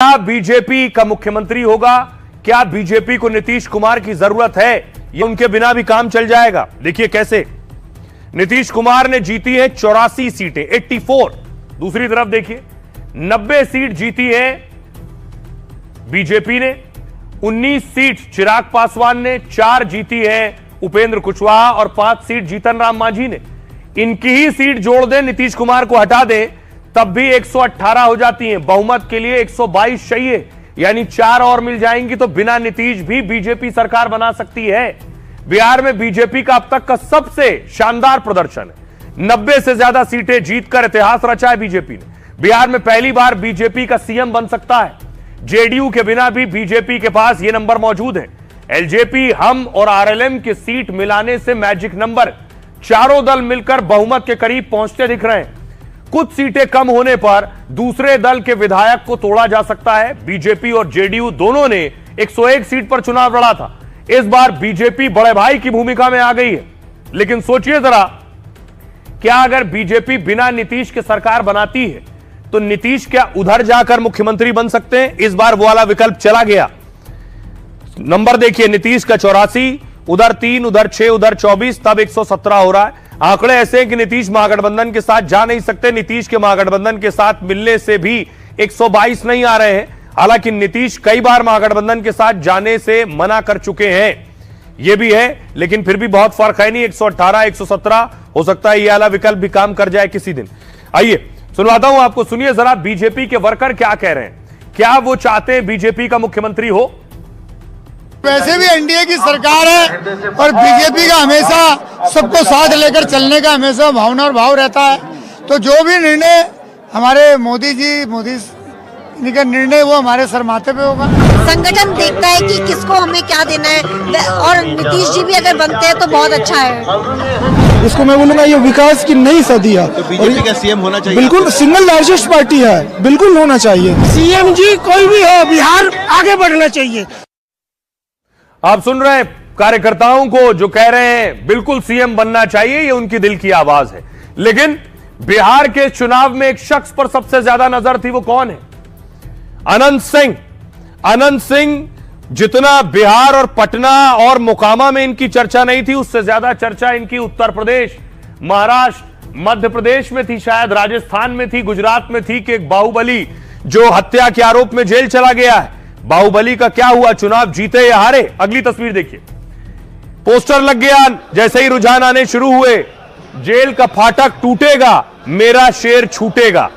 क्या बीजेपी का मुख्यमंत्री होगा? क्या बीजेपी को नीतीश कुमार की जरूरत है? ये उनके बिना भी काम चल जाएगा। देखिए कैसे नीतीश कुमार ने जीती है 84 सीटें, 84। दूसरी तरफ देखिए 90 सीट जीती है बीजेपी ने, 19 सीट चिराग पासवान ने, 4 जीती है उपेंद्र कुशवाहा और 5 सीट जीतन राम मांझी ने। इनकी ही सीट जोड़ दें, नीतीश कुमार को हटा दें, तब भी 118 हो जाती हैं। बहुमत के लिए 122 चाहिए, यानी 4 और मिल जाएंगी तो बिना नीतीश भी बीजेपी सरकार बना सकती है। बिहार में बीजेपी का अब तक का सबसे शानदार प्रदर्शन है। 90 से ज्यादा सीटें जीतकर इतिहास रचा है बीजेपी ने। बिहार में पहली बार बीजेपी का सीएम बन सकता है। जेडीयू के बिना भी बीजेपी के पास यह नंबर मौजूद है। एलजेपी, हम और आरएलएम की सीट मिलाने से मैजिक नंबर, चारों दल मिलकर बहुमत के करीब पहुंचते दिख रहे हैं। कुछ सीटें कम होने पर दूसरे दल के विधायक को तोड़ा जा सकता है। बीजेपी और जेडीयू दोनों ने 101 सीट पर चुनाव लड़ा था। इस बार बीजेपी बड़े भाई की भूमिका में आ गई है। लेकिन सोचिए जरा, क्या अगर बीजेपी बिना नीतीश के सरकार बनाती है तो नीतीश क्या उधर जाकर मुख्यमंत्री बन सकते हैं? इस बार वो वाला विकल्प चला गया। नंबर देखिए, नीतीश का 84, उधर 3, उधर 6, उधर 24, तब 117 हो रहा है। आंकड़े ऐसे हैं कि नीतीश महागठबंधन के साथ जा नहीं सकते। नीतीश के महागठबंधन के साथ मिलने से भी 122 नहीं आ रहे हैं। हालांकि नीतीश कई बार महागठबंधन के साथ जाने से मना कर चुके हैं, यह भी है। लेकिन फिर भी बहुत फर्क है नहीं, 118, 117 हो सकता है। यह वाला विकल्प भी काम कर जाए किसी दिन। आइए सुनवाता हूं आपको, सुनिए जरा बीजेपी के वर्कर क्या कह रहे हैं। क्या वो चाहते हैं बीजेपी का मुख्यमंत्री हो? वैसे भी एनडीए की सरकार है और बीजेपी का हमेशा सबको साथ लेकर चलने का हमेशा भावना और भाव रहता है। तो जो भी निर्णय हमारे मोदी का निर्णय वो हमारे सर माथे पे होगा। संगठन देखता है कि किसको हमें क्या देना है, और नीतीश जी भी अगर बनते हैं तो बहुत अच्छा है। इसको मैं बोलूँगा ये विकास की नई सदी है। तो बीजेपी का सीएम होना चाहिए। बिल्कुल सिंगल लार्जेस्ट पार्टी है, बिल्कुल होना चाहिए। सीएम जी कोई भी हो, बिहार आगे बढ़ना चाहिए। आप सुन रहे हैं कार्यकर्ताओं को जो कह रहे हैं बिल्कुल सीएम बनना चाहिए, ये उनकी दिल की आवाज है। लेकिन बिहार के चुनाव में एक शख्स पर सबसे ज्यादा नजर थी, वो कौन है? अनंत सिंह। अनंत सिंह, जितना बिहार और पटना और मोकामा में इनकी चर्चा नहीं थी, उससे ज्यादा चर्चा इनकी उत्तर प्रदेश, महाराष्ट्र, मध्य प्रदेश में थी, शायद राजस्थान में थी, गुजरात में थी कि एक बाहुबली जो हत्या के आरोप में जेल चला गया है। बाहुबली का क्या हुआ? चुनाव जीते या हारे? अगली तस्वीर देखिए। पोस्टर लग गया, जैसे ही रुझान आने शुरू हुए, जेल का फाटक टूटेगा, मेरा शेर छूटेगा।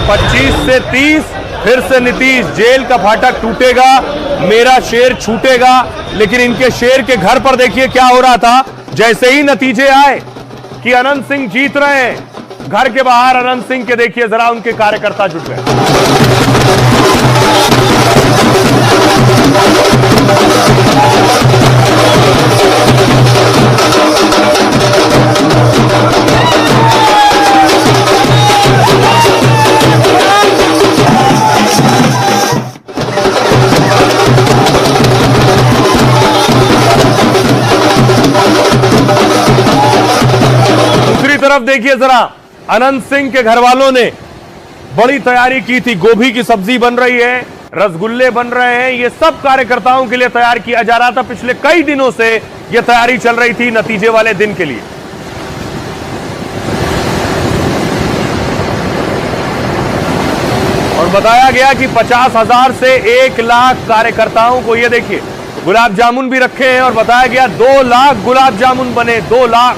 पच्चीस से 30, फिर से नीतीश, जेल का फाटक टूटेगा, मेरा शेर छूटेगा। लेकिन इनके शेर के घर पर देखिए क्या हो रहा था। जैसे ही नतीजे आए कि अनंत सिंह जीत रहे हैं, घर के बाहर अनंत सिंह के देखिए जरा उनके कार्यकर्ता जुट गए। दूसरी तरफ देखिए जरा, अनंत सिंह के घर वालों ने बड़ी तैयारी की थी। गोभी की सब्जी बन रही है, रसगुल्ले बन रहे हैं, ये सब कार्यकर्ताओं के लिए तैयार किया जा रहा था। पिछले कई दिनों से यह तैयारी चल रही थी नतीजे वाले दिन के लिए। और बताया गया कि 50,000 से 1 लाख कार्यकर्ताओं को, ये देखिए गुलाब जामुन भी रखे हैं, और बताया गया 2 लाख गुलाब जामुन बने। 2 लाख,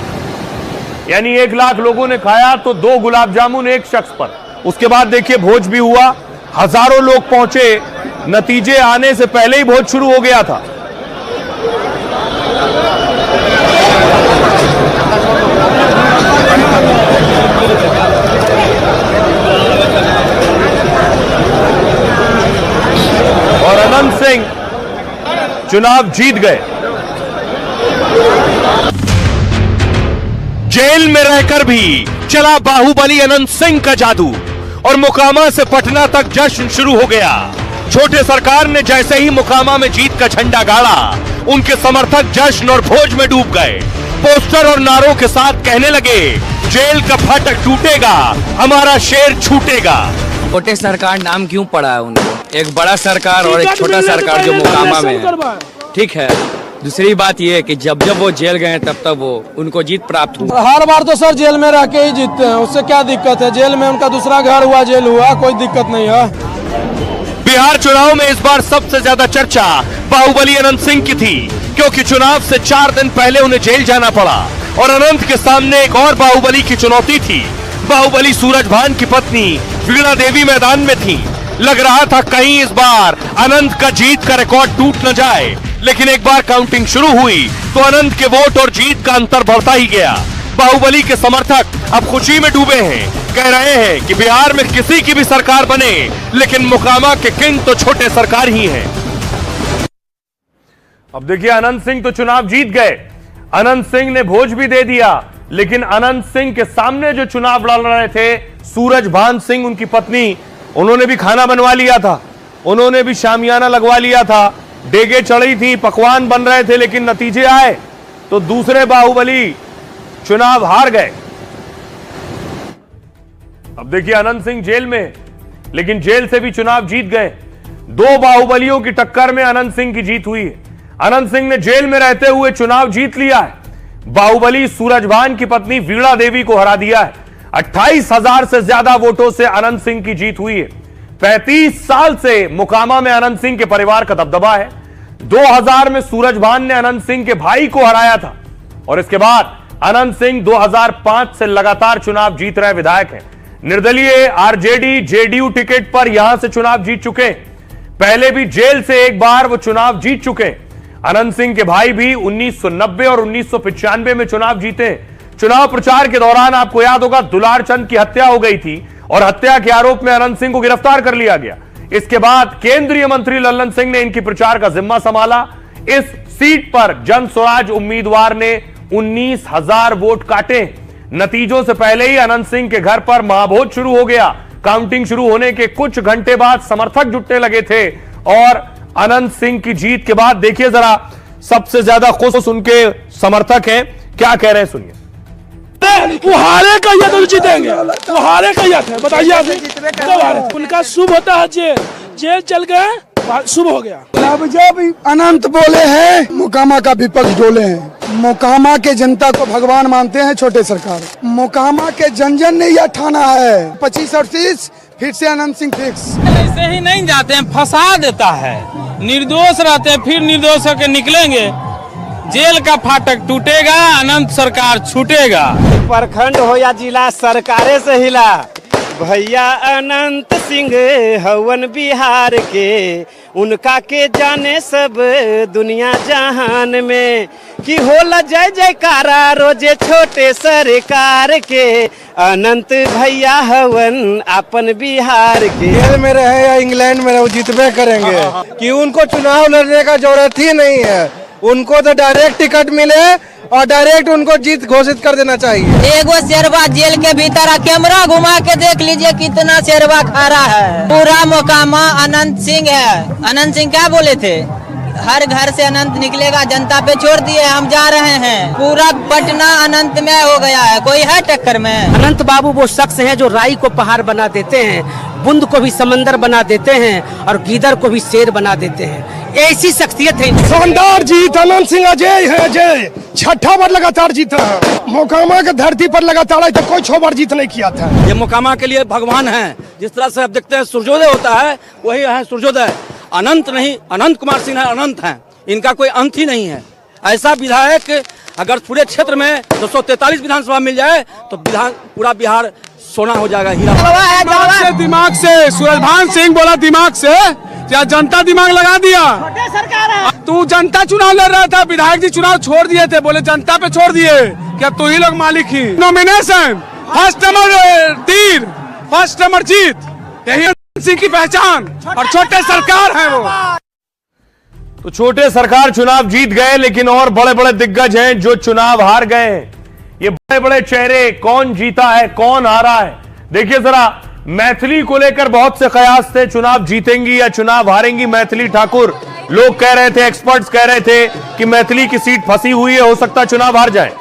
यानी 1 लाख लोगों ने खाया तो 2 गुलाब जामुन एक शख्स पर। उसके बाद देखिए भोज भी हुआ, हजारों लोग पहुंचे। नतीजे आने से पहले ही भोज शुरू हो गया था। और अनंत सिंह चुनाव जीत गए। जेल में रहकर भी चला बाहुबली अनंत सिंह का जादू, और मोकामा से पटना तक जश्न शुरू हो गया। छोटे सरकार ने जैसे ही मोकामा में जीत का झंडा गाड़ा, उनके समर्थक जश्न और भोज में डूब गए। पोस्टर और नारों के साथ कहने लगे, जेल का फाटक टूटेगा, हमारा शेर छूटेगा। छोटे सरकार नाम क्यों पड़ा है उनको? एक बड़ा सरकार और एक छोटा सरकार जो मोकामा में है, ठीक है। दूसरी बात ये है कि जब जब वो जेल गए तब तब वो उनको जीत प्राप्त हुई। हर बार तो सर जेल में रह के ही जीतते हैं, उससे क्या दिक्कत है? जेल में उनका दूसरा घर हुआ, जेल हुआ, कोई दिक्कत नहीं है। बिहार चुनाव में इस बार सबसे ज्यादा चर्चा बाहुबली अनंत सिंह की थी, क्योंकि चुनाव से 4 दिन पहले उन्हें जेल जाना पड़ा और अनंत के सामने एक और बाहुबली की चुनौती थी। बाहुबली सूरजभान की पत्नी वीणा देवी मैदान में थी। लग रहा था कहीं इस बार अनंत का जीत का रिकॉर्ड टूट न जाए, लेकिन एक बार काउंटिंग शुरू हुई तो अनंत के वोट और जीत का अंतर बढ़ता ही गया। बाहुबली के समर्थक अब खुशी में डूबे हैं, कह रहे हैं कि बिहार में किसी की भी सरकार बने, लेकिन मोकामा के किंग तो छोटे सरकार ही हैं। अब देखिए, अनंत सिंह तो चुनाव जीत गए, अनंत सिंह ने भोज भी दे दिया, लेकिन अनंत सिंह के सामने जो चुनाव लड़ रहे थे सूरजभान सिंह, उनकी पत्नी, उन्होंने भी खाना बनवा लिया था, उन्होंने भी शामियाना लगवा लिया था, डेगे चढ़ी थी, पकवान बन रहे थे, लेकिन नतीजे आए तो दूसरे बाहुबली चुनाव हार गए। अब देखिए, अनंत सिंह जेल में, लेकिन जेल से भी चुनाव जीत गए। 2 बाहुबलियों की टक्कर में अनंत सिंह की जीत हुई है। अनंत सिंह ने जेल में रहते हुए चुनाव जीत लिया है। बाहुबली सूरजभान की पत्नी वीणा देवी को हरा दिया है। 28,000 से ज्यादा वोटों से अनंत सिंह की जीत हुई है। 35 साल से मोकामा में अनंत सिंह के परिवार का दबदबा है। 2000 में सूरजभान ने अनंत सिंह के भाई को हराया था और इसके बाद अनंत सिंह 2005 से लगातार चुनाव जीत रहे विधायक हैं। निर्दलीय आरजेडी जेडीयू टिकट पर यहां से चुनाव जीत चुके। पहले भी जेल से एक बार वो चुनाव जीत चुके। अनंत सिंह के भाई भी 1990 और 1995 में चुनाव जीते। चुनाव प्रचार के दौरान आपको याद होगा दुलार चंद की हत्या हो गई थी और हत्या के आरोप में अनंत सिंह को गिरफ्तार कर लिया गया। इसके बाद केंद्रीय मंत्री लल्लन सिंह ने इनकी प्रचार का जिम्मा संभाला। इस सीट पर जन स्वराज उम्मीदवार ने 19,000 वोट काटे। नतीजों से पहले ही अनंत सिंह के घर पर महाभोज शुरू हो गया। काउंटिंग शुरू होने के कुछ घंटे बाद समर्थक जुटने लगे थे और अनंत सिंह की जीत के बाद देखिए जरा, सबसे ज्यादा खुश उनके समर्थक हैं, क्या कह रहे हैं सुनिए। वो हारे का ये तो जीतेंगे, वो हारे का ये थे, बताइए आप कब हारे? उनका शुभ होता है जेल, जेल चल गए, शुभ हो गया। अब जब अनंत बोले हैं, मोकामा का विपक्ष डोले हैं। मोकामा के जनता को भगवान मानते हैं छोटे सरकार। मोकामा के जन जन ने यह ठाना है 25 और 30 फिर से अनंत सिंह फिक्स। ऐसे ही नहीं जाते हैं, फंसा देता है। निर्दोष रहते हैं, फिर निर्दोष होकर निकलेंगे। जेल का फाटक टूटेगा, अनंत सरकार छूटेगा। प्रखंड हो या जिला सरकारे से हिला। भैया अनंत सिंह हवन बिहार के, उनका के जाने सब दुनिया जहान में। कि होला जय जयकारा रोजे छोटे सरकार के, अनंत भैया हवन अपन बिहार के। जेल में रहे या इंग्लैंड में रहे, जीतबे करेंगे। कि उनको चुनाव लड़ने का जरूरत ही नहीं है, उनको तो डायरेक्ट टिकट मिले और डायरेक्ट उनको जीत घोषित कर देना चाहिए। एगो शेरवा जेल के भीतर, कैमरा घुमा के देख लीजिए कितना शेरवा खड़ा है। पूरा मोकामा अनंत सिंह है। अनंत सिंह क्या बोले थे, हर घर से अनंत निकलेगा, जनता पे छोड़ दिए, हम जा रहे हैं। पूरा पटना अनंत में हो गया है, कोई है टक्कर में? अनंत बाबू वो शख्स हैं जो राई को पहाड़ बना देते हैं, बूंद को भी समंदर बना देते हैं और गीदड़ को भी शेर बना देते हैं। ऐसी शख्सियत है। शानदार जीत, अनंत सिंह अजय है, अजय 6ठा बार लगातार जीता है। मोकामा के धरती पर लगातार तो कोई 6 बार जीत नहीं किया था। ये मोकामा के लिए भगवान है। जिस तरह से आप देखते हैं सूर्योदय होता है, वही है सूर्योदय। अनंत नहीं, अनंत कुमार सिंह है, अनंत हैं, इनका कोई अंत ही नहीं है। ऐसा विधायक अगर पूरे क्षेत्र में 243 विधानसभा मिल जाए तो पूरा बिहार सोना हो जाएगा, हीरा। दिमाग से सूरजभान सिंह बोला, दिमाग से क्या जनता दिमाग लगा दिया? तू जनता चुनाव लड़ रहा था, विधायक जी चुनाव छोड़ दिए थे, बोले जनता पे छोड़ दिए, क्या तू ही लोग मालिक ही? नॉमिनेशन फर्स्ट नंबर तीर, फर्स्ट नंबर जीत, यही सिंह की पहचान और छोटे सरकार है वो। तो छोटे सरकार चुनाव जीत गए, लेकिन और बड़े बड़े दिग्गज हैं जो चुनाव हार गए हैं। ये बड़े बड़े चेहरे, कौन जीता है, कौन हारा है? देखिए जरा, मैथिली को लेकर बहुत से कयास थे, चुनाव जीतेंगी या चुनाव हारेंगी मैथिली ठाकुर। लोग कह रहे थे, एक्सपर्ट्स कह रहे थे कि मैथिली की सीट फंसी हुई है, हो सकता है चुनाव हार जाए।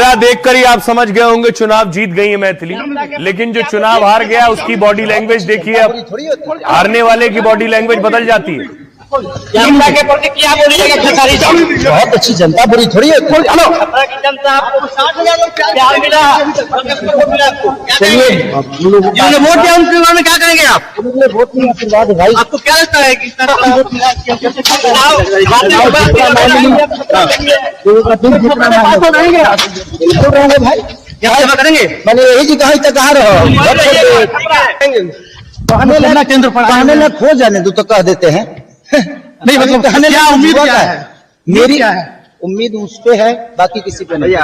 चेहरा देखकर ही आप समझ गए होंगे चुनाव जीत गई है मैथिली, लेकिन जो चुनाव हार गया उसकी बॉडी लैंग्वेज देखिए। अब हारने वाले की बॉडी लैंग्वेज बदल जाती है। जनता के प्रति क्या बोलिएगा खेसारी साहब? बहुत अच्छी जनता, बुरी थोड़ी है। जनता आपको 60,000 प्यार मिला, चलिए जिन्होंने वोट दिया उनके बारे में क्या करेंगे आप? वोट नहीं आशीर्वाद भाई, आपको क्या लगता है कि भाई क्या करेंगे? मैंने यही जी कहा रहो केंद्र पढ़ाने खो जाने दो तो कह देते हैं। नहीं मतलब क्या उम्मीद क्या है? मेरी उम्मीद उस पे है, बाकी किसी पे नहीं।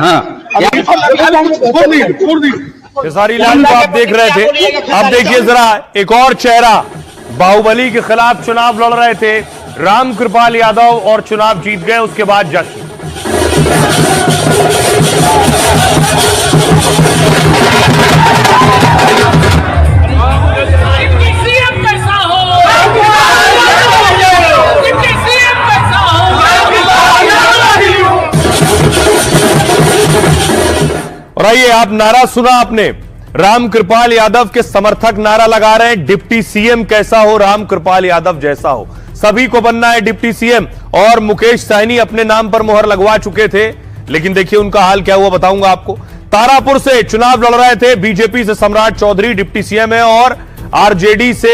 खेसारी लाल को आप देख रहे थे, अब देखिए जरा एक और चेहरा। बाहुबली के खिलाफ चुनाव लड़ रहे थे रामकृपाल यादव और चुनाव जीत गए, उसके बाद जश्न। और आइए, आप नारा सुना आपने, रामकृपाल यादव के समर्थक नारा लगा रहे हैं, डिप्टी सीएम कैसा हो, रामकृपाल यादव जैसा हो, सभी को बनना है डिप्टी सीएम। और मुकेश सहनी अपने नाम पर मुहर लगवा चुके थे, लेकिन देखिए उनका हाल क्या हुआ बताऊंगा आपको। तारापुर से चुनाव लड़ रहे थे, बीजेपी से सम्राट चौधरी डिप्टी सीएम है और आरजेडी से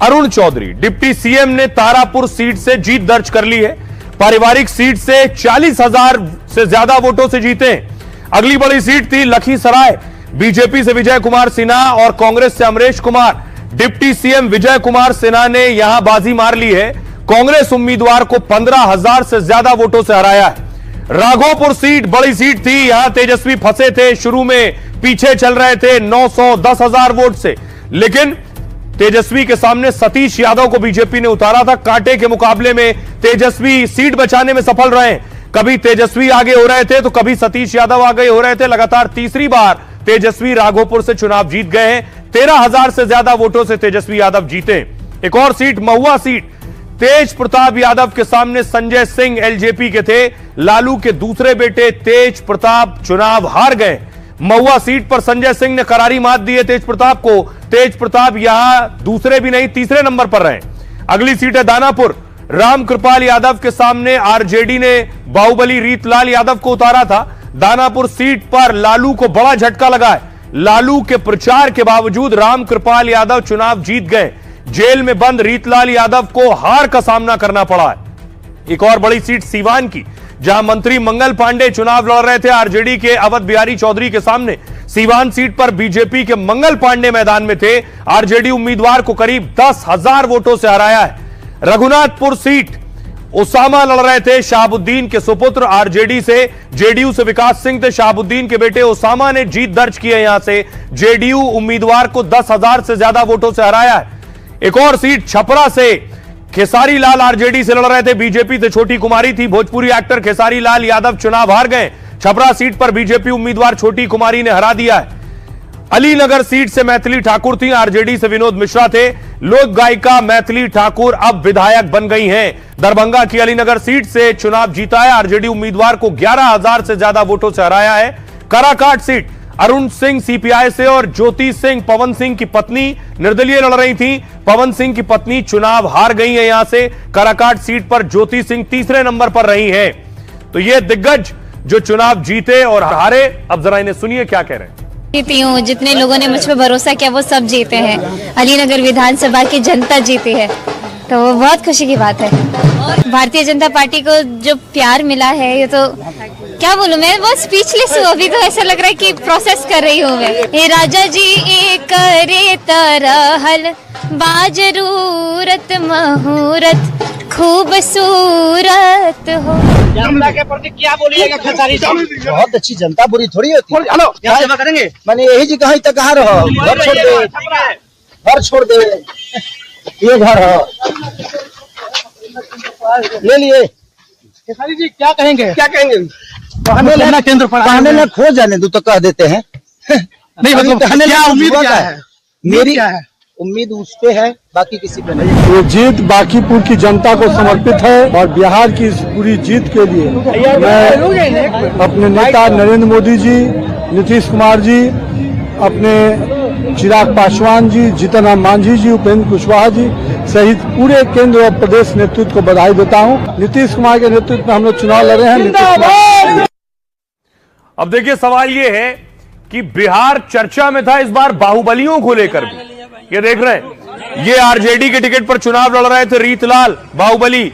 अरुण चौधरी। डिप्टी सीएम ने तारापुर सीट से जीत दर्ज कर ली है, पारिवारिक सीट से 40,000 से ज्यादा वोटों से जीते। अगली बड़ी सीट थी लखीसराय, बीजेपी से विजय कुमार सिन्हा और कांग्रेस से अमरेश कुमार। डिप्टी सीएम विजय कुमार सिन्हा ने यहां बाजी मार ली है, कांग्रेस उम्मीदवार को 15,000 से ज्यादा वोटों से हराया है। राघोपुर सीट बड़ी सीट थी, यहां तेजस्वी फंसे थे, शुरू में पीछे चल रहे थे 910,000 वोट से, लेकिन तेजस्वी के सामने सतीश यादव को बीजेपी ने उतारा था। कांटे के मुकाबले में तेजस्वी सीट बचाने में सफल रहे, कभी तेजस्वी आगे हो रहे थे तो कभी सतीश यादव आगे हो रहे थे। लगातार तीसरी बार तेजस्वी राघोपुर से चुनाव जीत गए हैं, 13,000 से ज्यादा वोटों से तेजस्वी यादव जीते। एक और सीट महुआ सीट, तेज प्रताप यादव के सामने संजय सिंह एलजेपी के थे, लालू के दूसरे बेटे तेज प्रताप चुनाव हार गए। महुआ सीट पर संजय सिंह ने करारी मात दी है तेज प्रताप को, तेज प्रताप यहां दूसरे भी नहीं तीसरे नंबर पर रहे। अगली सीट है दानापुर, रामकृपाल यादव के सामने आरजेडी ने बाहुबली रीतलाल यादव को उतारा था। दानापुर सीट पर लालू को बड़ा झटका लगा है, लालू के प्रचार के बावजूद रामकृपाल यादव चुनाव जीत गए। जेल में बंद रीतलाल यादव को हार का सामना करना पड़ा है। एक और बड़ी सीट सीवान की, जहां मंत्री मंगल पांडे चुनाव लड़ रहे थे आरजेडी के अवध बिहारी चौधरी के सामने। सीवान सीट पर बीजेपी के मंगल पांडे मैदान में थे, आरजेडी उम्मीदवार को करीब 10,000 वोटों से हराया है। रघुनाथपुर सीट उसामा लड़ रहे थे, शहाबुद्दीन के सुपुत्र आरजेडी से, जेडीयू से विकास सिंह थे, शहाबुद्दीन के बेटे उसामा ने जीत दर्ज की है। यहां से जेडीयू उम्मीदवार को 10,000 से ज्यादा वोटों से हराया है। एक और सीट छपरा से खेसारी लाल आरजेडी से लड़ रहे थे, बीजेपी से छोटी कुमारी थी, भोजपुरी एक्टर खेसारी लाल यादव चुनाव हार गए। छपरा सीट पर बीजेपी उम्मीदवार छोटी कुमारी ने हरा दिया है। अलीनगर सीट से मैथिली ठाकुर थी, आरजेडी से विनोद मिश्रा थे, लोक गायिका मैथिली ठाकुर अब विधायक बन गई हैं। दरभंगा की अलीनगर सीट से चुनाव जीता है, आरजेडी उम्मीदवार को 11,000 से ज्यादा वोटों से हराया है। काराकाट सीट अरुण सिंह सीपीआई से और ज्योति सिंह पवन सिंह की पत्नी निर्दलीय लड़ रही थी, पवन सिंह की पत्नी चुनाव हार गई है। यहां से काराकाट सीट पर ज्योति सिंह तीसरे नंबर पर रही है। तो ये दिग्गज जो चुनाव जीते और हारे, अब जरा इन्हें सुनिए क्या कह रहे हैं। जीती हूँ, जितने लोगों ने मुझ पर भरोसा किया वो सब जीते हैं, अलीनगर विधानसभा की जनता जीती है, तो वो बहुत खुशी की बात है। भारतीय जनता पार्टी को जो प्यार मिला है, ये तो क्या बोलूं, मैं बहुत स्पीचलेस हूँ अभी, तो ऐसा लग रहा है कि प्रोसेस कर रही हूँ मैं। हे राजा जी एक करे तरहल बाजरूरत मुहूर्त खूबसूरत हो। जनता के प्रति क्या बोलिएगा खेसारी साहब? बहुत अच्छी जनता, बुरी थोड़ी होती है। हेलो, क्या सेवा करेंगे? मैंने यही जी कहा रहो, घर छोड़ दे, घर छोड़ दे, ये घर हो ले लिए। खेसारी जी क्या कहेंगे? क्या कहेंगे? पढ़ाने में खो जाने दो तो कह देते हैं। नहीं मतलब क्या उम्मीद क्या है? मेरी क्या है? उम्मीद उस पे है, बाकी किसी पे नहीं। ये जीत बांकीपुर की जनता को समर्पित है और बिहार की इस पूरी जीत के लिए मैं अपने नेता नरेंद्र मोदी जी, नीतीश कुमार जी, अपने चिराग पासवान जी, जीतन राम मांझी जी, उपेंद्र कुशवाहा जी सहित पूरे केंद्र और प्रदेश नेतृत्व को बधाई देता हूं। नीतीश कुमार के नेतृत्व में हम लोग चुनाव लड़ रहे हैं। अब देखिए सवाल ये है कि बिहार चर्चा में था इस बार बाहुबलियों को लेकर भी। ये देख रहे हैं, ये आरजेडी के टिकट पर चुनाव लड़ रहे थे रीतलाल बाहुबली,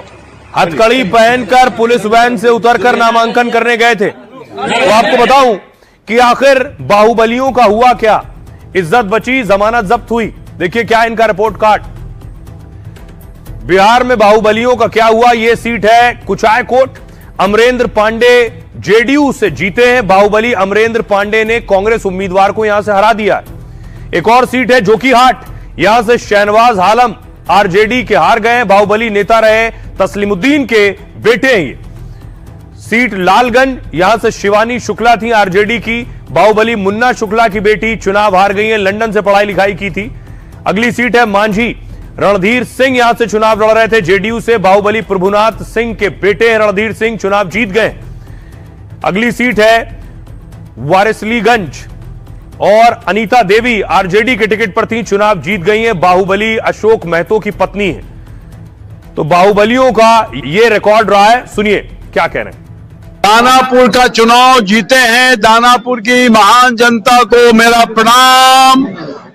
हथकड़ी पहनकर पुलिस वैन से उतरकर नामांकन करने गए थे। तो आपको बताऊं कि आखिर बाहुबलियों का हुआ क्या, इज्जत बची, जमानत जब्त हुई। देखिए क्या इनका रिपोर्ट कार्ड। बिहार में बाहुबलियों का क्या हुआ, यह सीट है कुचायकोट। अमरेंद्र पांडे जेडीयू से जीते हैं। बाहुबली अमरेंद्र पांडे ने कांग्रेस उम्मीदवार को यहां से हरा दिया है। एक और सीट है जोकीहाट, यहां से शहनवाज आलम आरजेडी के हार गए। बाहुबली नेता रहे तस्लीमुद्दीन के बेटे हैं ये। सीट लालगंज, यहां से शिवानी शुक्ला थी आरजेडी की। बाहुबली मुन्ना शुक्ला की बेटी चुनाव हार गई है, लंदन से पढ़ाई लिखाई की थी। अगली सीट है मांझी, रणधीर सिंह यहां से चुनाव लड़ रहे थे जेडीयू से। बाहुबली प्रभुनाथ सिंह के बेटे हैं रणधीर सिंह, चुनाव जीत गए। अगली सीट है वारिसलीगंज और अनीता देवी आरजेडी के टिकट पर थी, चुनाव जीत गई हैं। बाहुबली अशोक महतो की पत्नी है। तो बाहुबलियों का यह रिकॉर्ड रहा है, सुनिए क्या कह रहे हैं। दानापुर का चुनाव जीते हैं, दानापुर की महान जनता को मेरा प्रणाम।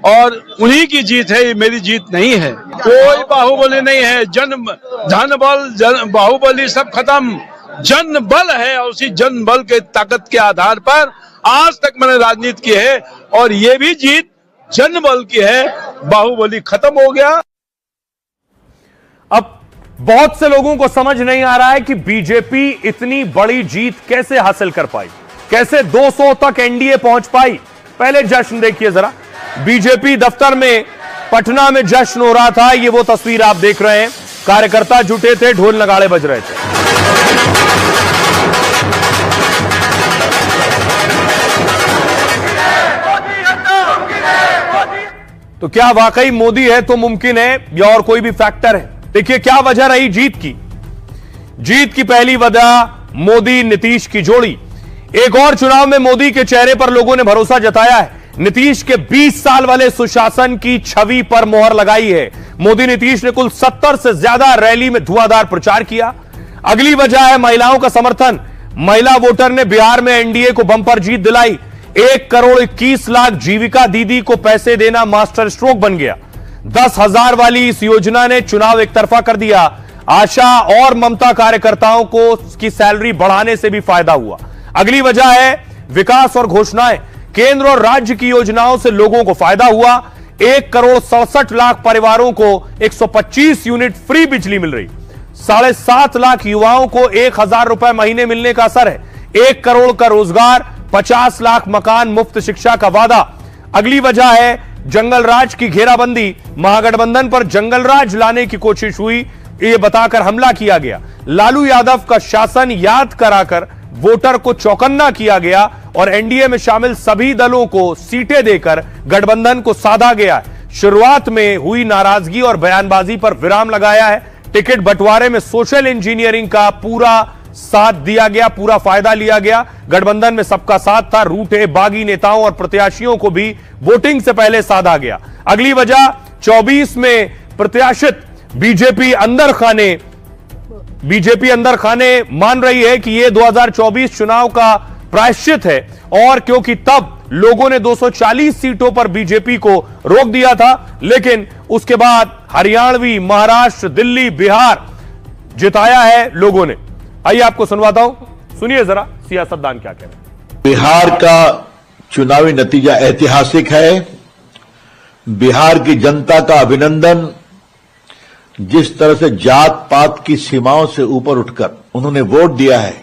और उन्हीं की जीत है, ये मेरी जीत नहीं है। कोई बाहुबली नहीं है, धन बल बाहुबली सब खत्म, जन बल है। और उसी जन बल के ताकत के आधार पर आज तक मैंने राजनीति की है और ये भी जीत जन बल की है। बाहुबली खत्म हो गया। अब बहुत से लोगों को समझ नहीं आ रहा है कि बीजेपी इतनी बड़ी जीत कैसे हासिल कर पाई, कैसे 200 तक एनडीए पहुंच पाई। पहले जश्न देखिए जरा। बीजेपी दफ्तर में पटना में जश्न हो रहा था, ये वो तस्वीर आप देख रहे हैं। कार्यकर्ता जुटे थे, ढोल नगाड़े बज रहे थे। तो क्या वाकई मोदी है तो मुमकिन है या और कोई भी फैक्टर है? देखिए क्या वजह रही जीत की। जीत की पहली वजह मोदी नीतीश की जोड़ी। एक और चुनाव में मोदी के चेहरे पर लोगों ने भरोसा जताया है। नीतीश के 20 साल वाले सुशासन की छवि पर मोहर लगाई है। मोदी नीतीश ने कुल 70 से ज्यादा रैली में धुआंधार प्रचार किया। अगली वजह है महिलाओं का समर्थन। महिला वोटर ने बिहार में एनडीए को बंपर जीत दिलाई। 1,21,00,000 जीविका दीदी को पैसे देना मास्टर स्ट्रोक बन गया। 10,000 वाली इस योजना ने चुनाव एक तरफा कर दिया। आशा और ममता कार्यकर्ताओं को की सैलरी बढ़ाने से भी फायदा हुआ। अगली वजह है विकास और घोषणाएं। केंद्र और राज्य की योजनाओं से लोगों को फायदा हुआ। 1,67,00,000 परिवारों को 125 यूनिट फ्री बिजली मिल रही। 7.5 लाख युवाओं को 1,000 रुपए महीने मिलने का असर है। 1 करोड़ का रोजगार, 50 लाख मकान, मुफ्त शिक्षा का वादा। अगली वजह है जंगल राज की घेराबंदी। महागठबंधन पर जंगल राज लाने की कोशिश हुई, यह बताकर हमला किया गया। लालू यादव का शासन याद कराकर वोटर को चौकन्ना किया गया और एनडीए में शामिल सभी दलों को सीटें देकर गठबंधन को साधा गया। शुरुआत में हुई नाराजगी और बयानबाजी पर विराम लगाया है। टिकट बंटवारे में सोशल इंजीनियरिंग का पूरा साथ दिया गया, पूरा फायदा लिया गया। गठबंधन में सबका साथ था। रूठे बागी नेताओं और प्रत्याशियों को भी वोटिंग से पहले साधा गया। अगली वजह 24 में प्रत्याशित बीजेपी अंदर खाने मान रही है कि यह 2024 चुनाव का प्रायश्चित है। और क्योंकि तब लोगों ने 240 सीटों पर बीजेपी को रोक दिया था, लेकिन उसके बाद हरियाणवी, महाराष्ट्र, दिल्ली, बिहार जिताया है लोगों ने। आइए आपको सुनवाता हूं, सुनिए जरा सियासतदान क्या कह रहे हैं। बिहार का चुनावी नतीजा ऐतिहासिक है। बिहार की जनता का अभिनंदन। जिस तरह से जात पात की सीमाओं से ऊपर उठकर उन्होंने वोट दिया है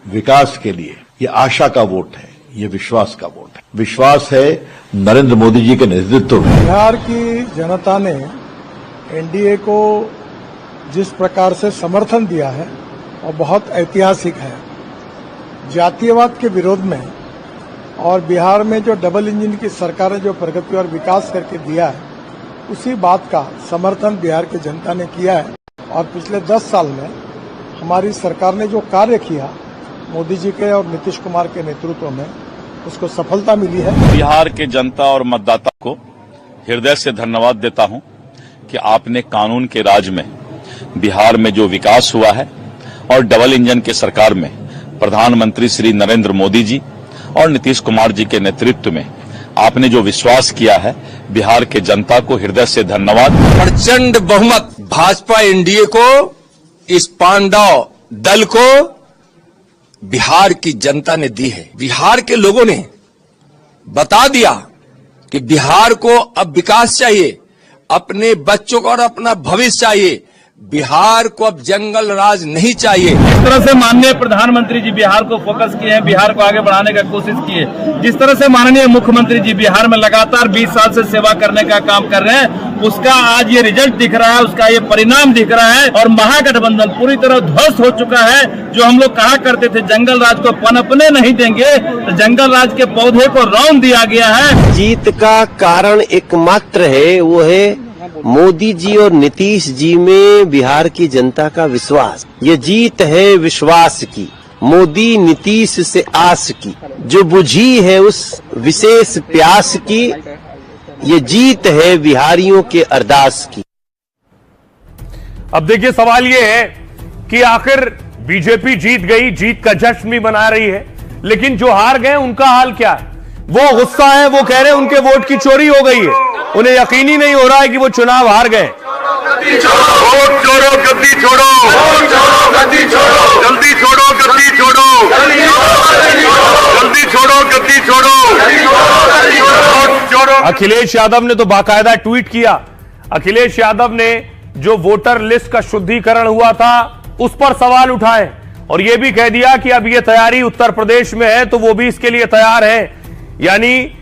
विकास के लिए, यह आशा का वोट है, यह विश्वास का वोट है। विश्वास है नरेंद्र मोदी जी के नेतृत्व में। बिहार की जनता ने एनडीए को जिस प्रकार से समर्थन दिया है और बहुत ऐतिहासिक है। जातीयवाद के विरोध में और बिहार में जो डबल इंजन की सरकार ने जो प्रगति और विकास करके दिया है, उसी बात का समर्थन बिहार की जनता ने किया है और पिछले 10 साल में हमारी सरकार ने जो कार्य किया मोदी जी के और नीतीश कुमार के नेतृत्व में उसको सफलता मिली है। बिहार के जनता और मतदाता को हृदय से धन्यवाद देता हूं कि आपने कानून के राज में बिहार में जो विकास हुआ है और डबल इंजन के सरकार में प्रधानमंत्री श्री नरेंद्र मोदी जी और नीतीश कुमार जी के नेतृत्व में आपने जो विश्वास किया है, बिहार के जनता को हृदय से धन्यवाद। प्रचंड बहुमत भाजपा एनडीए को, इस पांडव दल को बिहार की जनता ने दी है। बिहार के लोगों ने बता दिया कि बिहार को अब विकास चाहिए, अपने बच्चों को और अपना भविष्य चाहिए। बिहार को अब जंगल राज नहीं चाहिए। जिस तरह से माननीय प्रधानमंत्री जी बिहार को फोकस किए हैं, बिहार को आगे बढ़ाने का कोशिश किए, जिस तरह से माननीय मुख्यमंत्री जी बिहार में लगातार 20 साल से सेवा करने का काम कर रहे हैं, उसका आज ये रिजल्ट दिख रहा है, उसका ये परिणाम दिख रहा है। और महागठबंधन पूरी तरह ध्वस्त हो चुका है। जो हम लोग कहा करते थे जंगल राज को पनपने नहीं देंगे, तो जंगल राज के पौधे को रौंद दिया गया है। जीत का कारण एकमात्र है, वो है मोदी जी और नीतीश जी में बिहार की जनता का विश्वास। ये जीत है विश्वास की, मोदी नीतीश से आस की, जो बुझी है उस विशेष प्यास की। ये जीत है बिहारियों के अरदास की। अब देखिए सवाल ये है कि आखिर बीजेपी जीत गई, जीत का जश्न भी मना रही है, लेकिन जो हार गए उनका हाल क्या है? वो गुस्सा है, वो कह रहे हैं उनके वोट की चोरी हो गई है। उन्हें यकीन ही नहीं हो रहा है कि वो चुनाव हार गए। वोट छोड़ो, गद्दी छोड़ो, जल्दी छोड़ो, गद्दी छोड़ो, जल्दी छोड़ो, गद्दी छोड़ो। अखिलेश यादव ने तो बाकायदा ट्वीट किया। अखिलेश यादव ने जो वोटर लिस्ट का शुद्धिकरण हुआ था उस पर सवाल उठाए और यह भी कह दिया कि अब यह तैयारी उत्तर प्रदेश में है तो वो भी इसके लिए तैयार है। यानी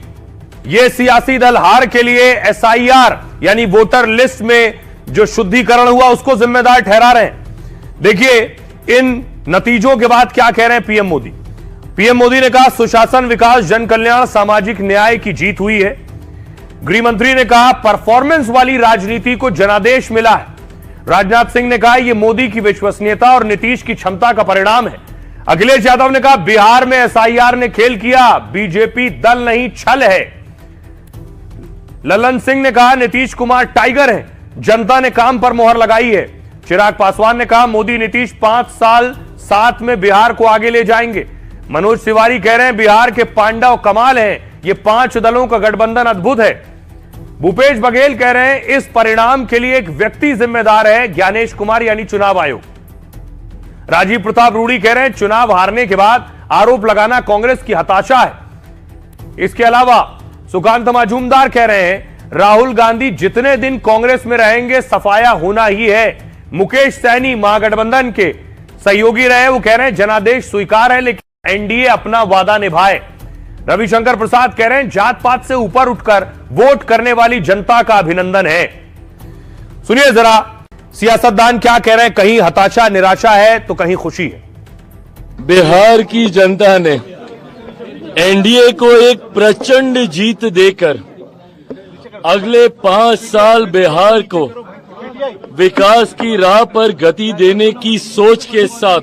ये सियासी दल हार के लिए एसआईआर यानी वोटर लिस्ट में जो शुद्धिकरण हुआ उसको जिम्मेदार ठहरा रहे हैं। देखिए इन नतीजों के बाद क्या कह रहे हैं पीएम मोदी। पीएम मोदी ने कहा सुशासन, विकास, जन कल्याण, सामाजिक न्याय की जीत हुई है। गृह मंत्री ने कहा परफॉर्मेंस वाली राजनीति को जनादेश मिला है। राजनाथ सिंह ने कहा यह मोदी की विश्वसनीयता और नीतीश की क्षमता का परिणाम है। अखिलेश यादव ने कहा बिहार में एसआईआर ने खेल किया, बीजेपी दल नहीं छल है। ललन सिंह ने कहा नीतीश कुमार टाइगर हैं, जनता ने काम पर मोहर लगाई है। चिराग पासवान ने कहा मोदी नीतीश 5 साल साथ में बिहार को आगे ले जाएंगे। मनोज तिवारी कह रहे हैं बिहार के पांडव कमाल हैं, ये 5 दलों का गठबंधन अद्भुत है। भूपेश बघेल कह रहे हैं इस परिणाम के लिए एक व्यक्ति जिम्मेदार है, ज्ञानेश कुमार यानी चुनाव आयोग। राजीव प्रताप रूडी कह रहे हैं चुनाव हारने के बाद आरोप लगाना कांग्रेस की हताशा है। इसके अलावा सुकांत मजूमदार कह रहे हैं राहुल गांधी जितने दिन कांग्रेस में रहेंगे सफाया होना ही है। मुकेश सैनी महागठबंधन के सहयोगी रहे, वो कह रहे हैं जनादेश स्वीकार है लेकिन एनडीए अपना वादा निभाए। रविशंकर प्रसाद कह रहे हैं जात पात से ऊपर उठकर वोट करने वाली जनता का अभिनंदन है। सुनिए जरा सियासतदान क्या कह रहे हैं, कहीं हताशा निराशा है तो कहीं खुशी है। बिहार की जनता ने एनडीए को एक प्रचंड जीत देकर अगले 5 साल बिहार को विकास की राह पर गति देने की सोच के साथ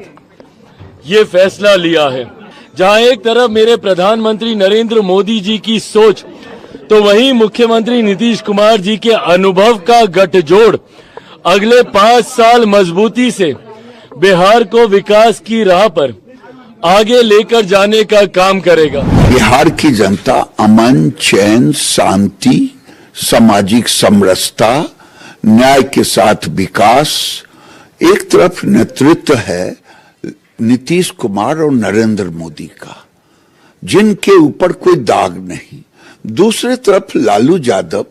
ये फैसला लिया है। जहां एक तरफ मेरे प्रधानमंत्री नरेंद्र मोदी जी की सोच तो वहीं मुख्यमंत्री नीतीश कुमार जी के अनुभव का गठजोड़ अगले 5 साल मजबूती से बिहार को विकास की राह पर आगे लेकर जाने का काम करेगा। बिहार की जनता अमन, चैन, शांति, सामाजिक समरसता, न्याय के साथ विकास, एक तरफ नेतृत्व है नीतीश कुमार और नरेंद्र मोदी का जिनके ऊपर कोई दाग नहीं, दूसरी तरफ लालू यादव,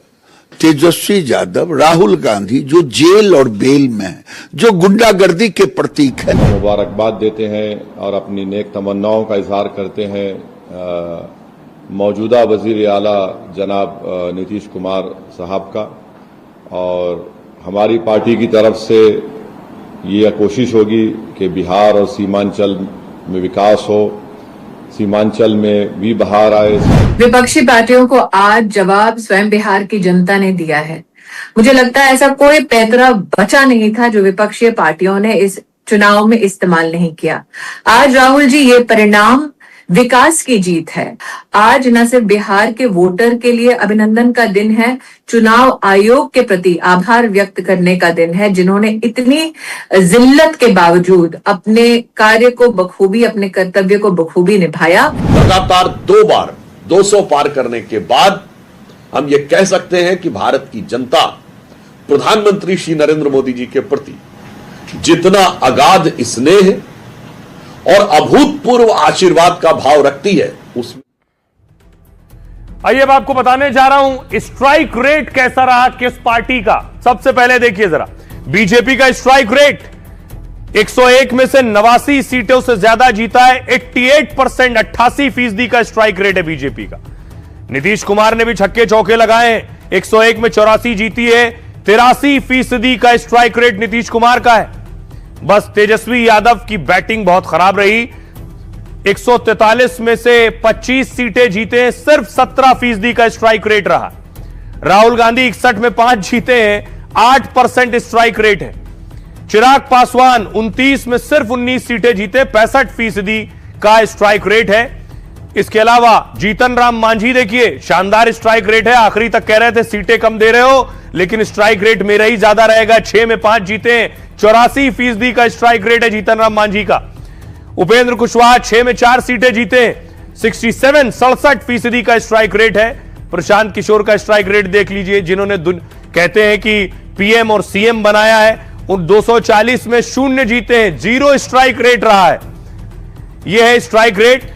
तेजस्वी यादव, राहुल गांधी जो जेल और बेल में है, जो गुंडागर्दी के प्रतीक है। मुबारकबाद देते हैं और अपनी नेक तमन्नाओं का इजहार करते हैं मौजूदा वजीर आला जनाब नीतीश कुमार साहब का। और हमारी पार्टी की तरफ से ये कोशिश होगी कि बिहार और सीमांचल में विकास हो, सीमांचल में भी बहार आए। विपक्षी पार्टियों को आज जवाब स्वयं बिहार की जनता ने दिया है। मुझे लगता है ऐसा कोई पैतरा बचा नहीं था जो विपक्षीय पार्टियों ने इस चुनाव में इस्तेमाल नहीं किया। आज राहुल जी, ये परिणाम विकास की जीत है। आज न सिर्फ बिहार के वोटर के लिए अभिनंदन का दिन है, चुनाव आयोग के प्रति आभार व्यक्त करने का दिन है, जिन्होंने इतनी जिल्लत के बावजूद अपने कार्य को बखूबी, अपने कर्तव्य को बखूबी निभाया। लगातार 2 बार 200 पार करने के बाद हम ये कह सकते हैं कि भारत की जनता प्रधानमंत्री श्री नरेंद्र मोदी जी के प्रति जितना अगाध स्नेह और अभूतपूर्व आशीर्वाद का भाव रखती है, उसमें आइए अब आपको बताने जा रहा हूं स्ट्राइक रेट कैसा रहा किस पार्टी का। सबसे पहले देखिए जरा, बीजेपी का स्ट्राइक रेट 101 में से 89 सीटों से ज्यादा जीता है। 88%, 88% का स्ट्राइक रेट है बीजेपी का। नीतीश कुमार ने भी छक्के चौके लगाए, 101 में 84 जीती है। 83% का स्ट्राइक रेट नीतीश कुमार का है। बस तेजस्वी यादव की बैटिंग बहुत खराब रही, 143 में से 25 सीटें जीते, सिर्फ 17% का स्ट्राइक रेट रहा। राहुल गांधी 61 में 5 जीते हैं, 8% स्ट्राइक रेट है। चिराग पासवान 29 में सिर्फ 19 सीटें जीते, 65% का स्ट्राइक रेट है। इसके अलावा जीतन राम मांझी देखिए, शानदार स्ट्राइक रेट है। आखिरी तक कह रहे थे सीटें कम दे रहे हो, लेकिन स्ट्राइक रेट मेरा ही ज्यादा रहेगा। 6 में 5 जीते, 84% का स्ट्राइक रेट है जीतन राम मांझी का। उपेंद्र कुशवाहा 6 में 4 सीटें जीते, 67% का स्ट्राइक रेट है। प्रशांत किशोर का स्ट्राइक रेट देख लीजिए, जिन्होंने कहते हैं कि पीएम और सीएम बनाया है, उन 240 में 0 जीते हैं, 0 स्ट्राइक रेट रहा है। यह है स्ट्राइक रेट।